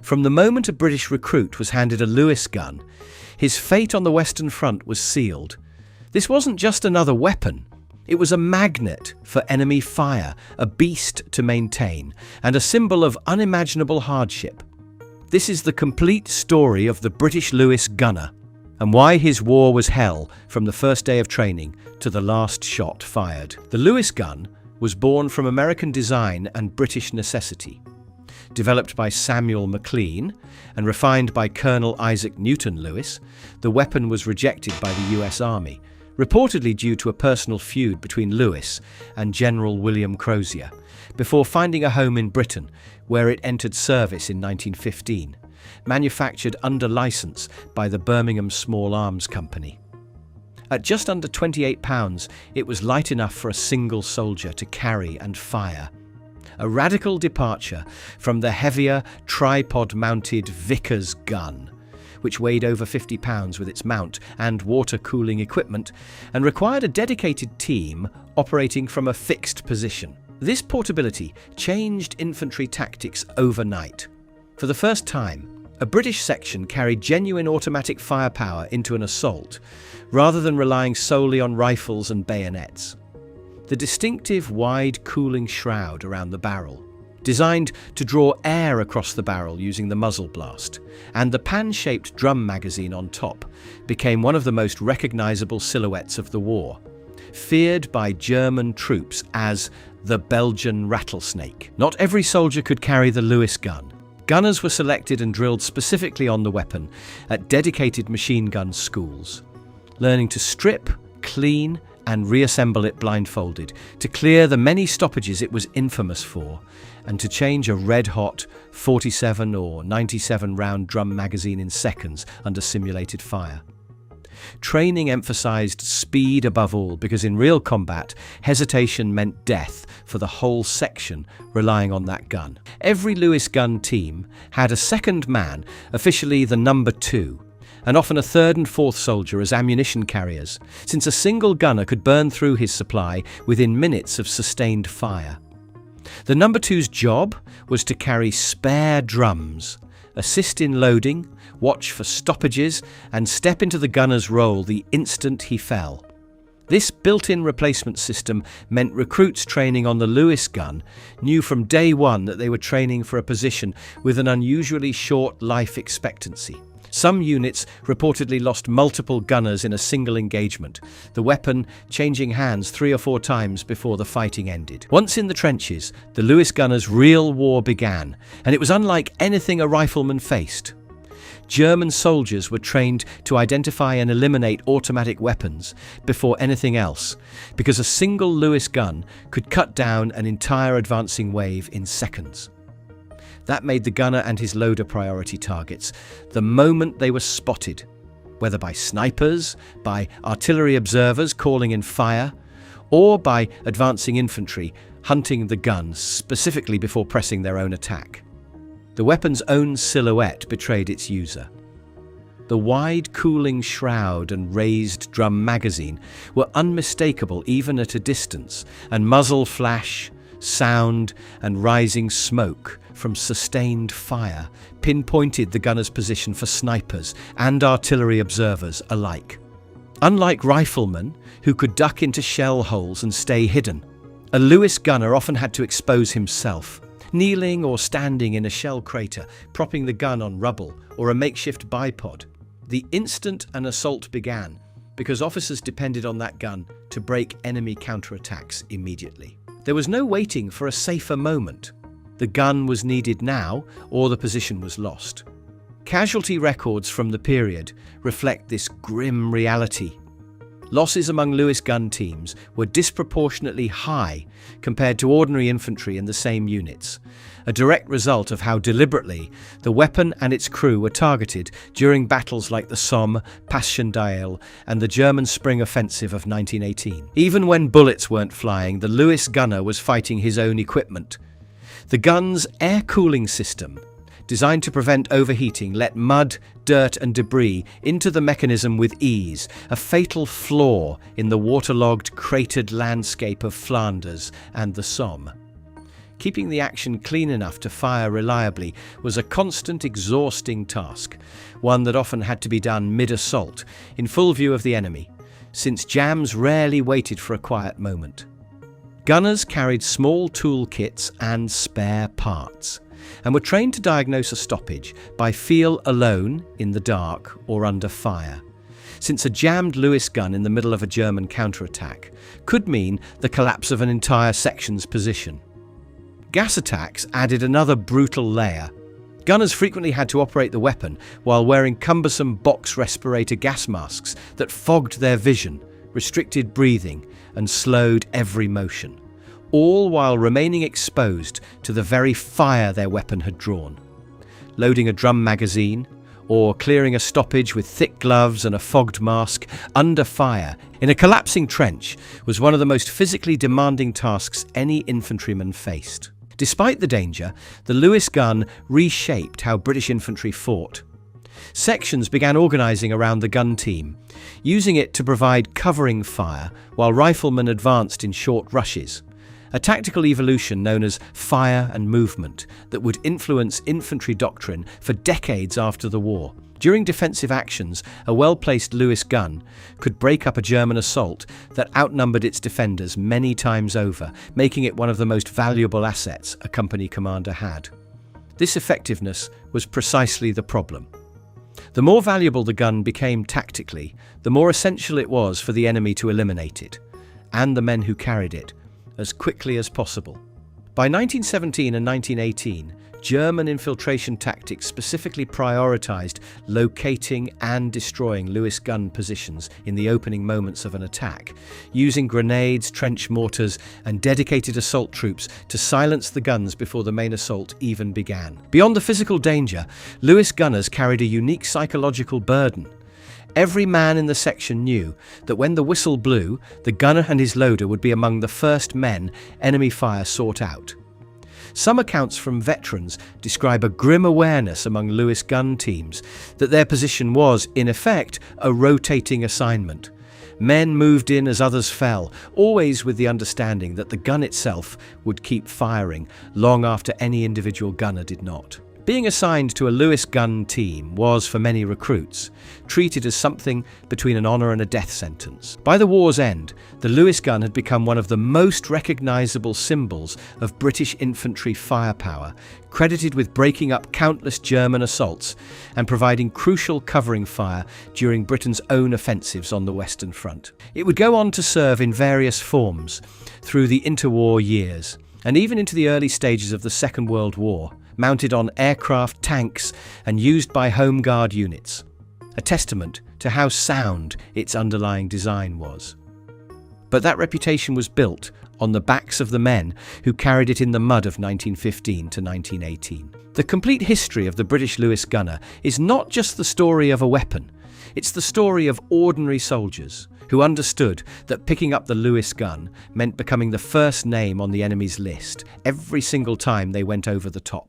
From the moment a British recruit was handed a Lewis gun, his fate on the Western Front was sealed. This wasn't just another weapon. It was a magnet for enemy fire, a beast to maintain, and a symbol of unimaginable hardship. This is the complete story of the British Lewis gunner, and why his war was hell from the first day of training to the last shot fired. The Lewis gun was born from American design and British necessity. Developed by Samuel McLean and refined by Colonel Isaac Newton Lewis, the weapon was rejected by the US Army, reportedly due to a personal feud between Lewis and General William Crozier, before finding a home in Britain, where it entered service in 1915, manufactured under license by the Birmingham Small Arms Company. At just under 28 pounds, it was light enough for a single soldier to carry and fire. A radical departure from the heavier tripod-mounted Vickers gun, which weighed over 50 pounds with its mount and water cooling equipment, and required a dedicated team operating from a fixed position. This portability changed infantry tactics overnight. For the first time, a British section carried genuine automatic firepower into an assault, rather than relying solely on rifles and bayonets. The distinctive wide cooling shroud around the barrel, designed to draw air across the barrel using the muzzle blast, and the pan-shaped drum magazine on top, became one of the most recognizable silhouettes of the war, feared by German troops as the Belgian rattlesnake. Not every soldier could carry the Lewis gun. Gunners were selected and drilled specifically on the weapon at dedicated machine gun schools, learning to strip, clean, and reassemble it blindfolded, to clear the many stoppages it was infamous for, and to change a red-hot 47 or 97 round drum magazine in seconds under simulated fire. Training emphasized speed above all, because in real combat, hesitation meant death for the whole section relying on that gun. Every Lewis gun team had a second man, officially the number 2, and often a third and fourth soldier as ammunition carriers, since a single gunner could burn through his supply within minutes of sustained fire. The number 2's job was to carry spare drums, assist in loading, watch for stoppages, and step into the gunner's role the instant he fell. This built-in replacement system meant recruits training on the Lewis gun knew from day one that they were training for a position with an unusually short life expectancy. Some units reportedly lost multiple gunners in a single engagement, the weapon changing hands 3 or 4 times before the fighting ended. Once in the trenches, the Lewis gunners' real war began, and it was unlike anything a rifleman faced. German soldiers were trained to identify and eliminate automatic weapons before anything else, because a single Lewis gun could cut down an entire advancing wave in seconds. That made the gunner and his loader priority targets the moment they were spotted, whether by snipers, by artillery observers calling in fire, or by advancing infantry hunting the guns specifically before pressing their own attack. The weapon's own silhouette betrayed its user. The wide cooling shroud and raised drum magazine were unmistakable even at a distance, and muzzle flash, sound, and rising smoke from sustained fire pinpointed the gunner's position for snipers and artillery observers alike. Unlike riflemen, who could duck into shell holes and stay hidden, a Lewis gunner often had to expose himself, kneeling or standing in a shell crater, propping the gun on rubble or a makeshift bipod. The instant an assault began, because officers depended on that gun to break enemy counterattacks immediately. There was no waiting for a safer moment. The gun was needed now, or the position was lost. Casualty records from the period reflect this grim reality. Losses among Lewis gun teams were disproportionately high compared to ordinary infantry in the same units, a direct result of how deliberately the weapon and its crew were targeted during battles like the Somme, Passchendaele, and the German Spring Offensive of 1918. Even when bullets weren't flying, the Lewis gunner was fighting his own equipment. The gun's air cooling system, designed to prevent overheating, let mud, dirt and debris into the mechanism with ease, a fatal flaw in the waterlogged, cratered landscape of Flanders and the Somme. Keeping the action clean enough to fire reliably was a constant, exhausting task, one that often had to be done mid-assault, in full view of the enemy, since jams rarely waited for a quiet moment. Gunners carried small toolkits and spare parts, and were trained to diagnose a stoppage by feel alone in the dark or under fire, since a jammed Lewis gun in the middle of a German counterattack could mean the collapse of an entire section's position. Gas attacks added another brutal layer. Gunners frequently had to operate the weapon while wearing cumbersome box respirator gas masks that fogged their vision, restricted breathing, and slowed every motion, all while remaining exposed to the very fire their weapon had drawn. Loading a drum magazine, or clearing a stoppage with thick gloves and a fogged mask under fire in a collapsing trench was one of the most physically demanding tasks any infantryman faced. Despite the danger, the Lewis gun reshaped how British infantry fought. Sections began organising around the gun team, using it to provide covering fire while riflemen advanced in short rushes, a tactical evolution known as fire and movement that would influence infantry doctrine for decades after the war. During defensive actions, a well-placed Lewis gun could break up a German assault that outnumbered its defenders many times over, making it one of the most valuable assets a company commander had. This effectiveness was precisely the problem. The more valuable the gun became tactically, the more essential it was for the enemy to eliminate it, and the men who carried it, as quickly as possible. By 1917 and 1918, German infiltration tactics specifically prioritized locating and destroying Lewis gun positions in the opening moments of an attack, using grenades, trench mortars, and dedicated assault troops to silence the guns before the main assault even began. Beyond the physical danger, Lewis gunners carried a unique psychological burden. Every man in the section knew that when the whistle blew, the gunner and his loader would be among the first men enemy fire sought out. Some accounts from veterans describe a grim awareness among Lewis gun teams that their position was, in effect, a rotating assignment. Men moved in as others fell, always with the understanding that the gun itself would keep firing long after any individual gunner did not. Being assigned to a Lewis gun team was, for many recruits, treated as something between an honour and a death sentence. By the war's end, the Lewis gun had become one of the most recognisable symbols of British infantry firepower, credited with breaking up countless German assaults and providing crucial covering fire during Britain's own offensives on the Western Front. It would go on to serve in various forms through the interwar years, and even into the early stages of the Second World War, mounted on aircraft, tanks, and used by Home Guard units, a testament to how sound its underlying design was. But that reputation was built on the backs of the men who carried it in the mud of 1915 to 1918. The complete history of the British Lewis gunner is not just the story of a weapon, it's the story of ordinary soldiers who understood that picking up the Lewis gun meant becoming the first name on the enemy's list every single time they went over the top.